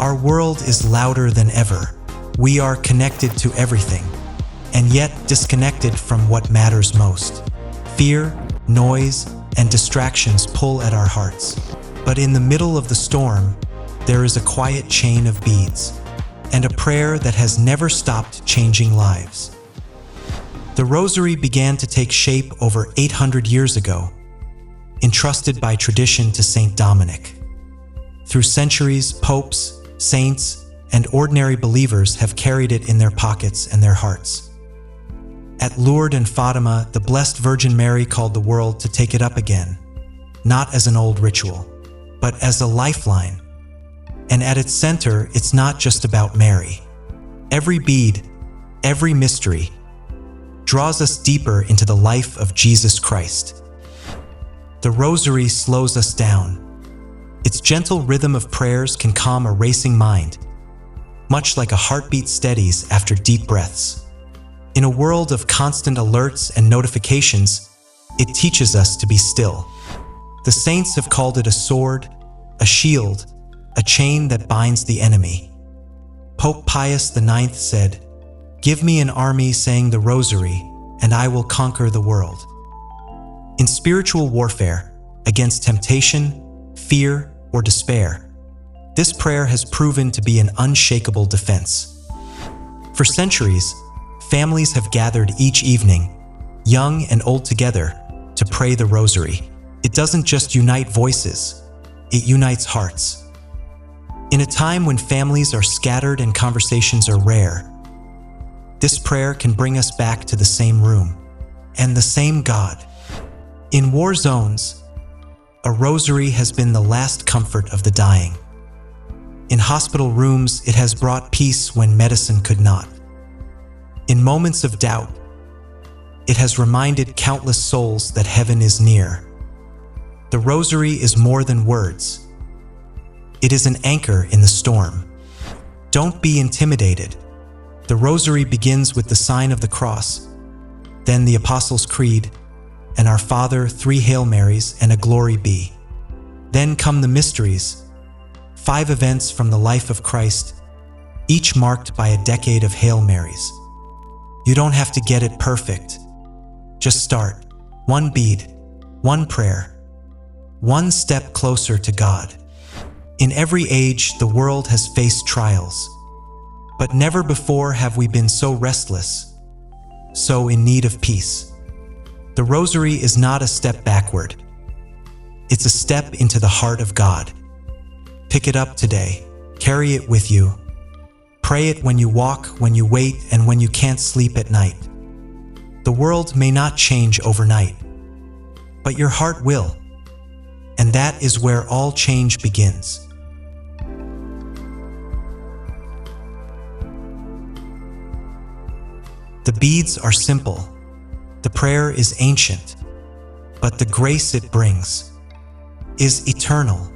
Our world is louder than ever. We are connected to everything, and yet disconnected from what matters most. Fear, noise, and distractions pull at our hearts. But in the middle of the storm, there is a quiet chain of beads, and a prayer that has never stopped changing lives. The Rosary began to take shape over 800 years ago, entrusted by tradition to Saint Dominic. Through centuries, popes, saints, and ordinary believers have carried it in their pockets and their hearts. At Lourdes and Fatima, the Blessed Virgin Mary called the world to take it up again, not as an old ritual, but as a lifeline. And at its center, it's not just about Mary. Every bead, every mystery, draws us deeper into the life of Jesus Christ. The Rosary slows us down. Its gentle rhythm of prayers can calm a racing mind, much like a heartbeat steadies after deep breaths. In a world of constant alerts and notifications, it teaches us to be still. The saints have called it a sword, a shield, a chain that binds the enemy. Pope Pius IX said, "Give me an army saying the Rosary, and I will conquer the world." In spiritual warfare, against temptation, fear, or despair, this prayer has proven to be an unshakable defense. For centuries, families have gathered each evening, young and old together, to pray the Rosary. It doesn't just unite voices, it unites hearts. In a time when families are scattered and conversations are rare, this prayer can bring us back to the same room and the same God. In war zones, a Rosary has been the last comfort of the dying. In hospital rooms, it has brought peace when medicine could not. In moments of doubt, it has reminded countless souls that heaven is near. The Rosary is more than words. It is an anchor in the storm. Don't be intimidated. The Rosary begins with the sign of the cross, then the Apostles' Creed, and Our Father, 3 Hail Marys, and a Glory Be. Then come the mysteries, 5 events from the life of Christ, each marked by a decade of Hail Marys. You don't have to get it perfect. Just start. One bead, one prayer, one step closer to God. In every age, the world has faced trials, but never before have we been so restless, so in need of peace. The Rosary is not a step backward. It's a step into the heart of God. Pick it up today. Carry it with you. Pray it when you walk, when you wait, and when you can't sleep at night. The world may not change overnight, but your heart will. And that is where all change begins. The beads are simple. The prayer is ancient, but the grace it brings is eternal.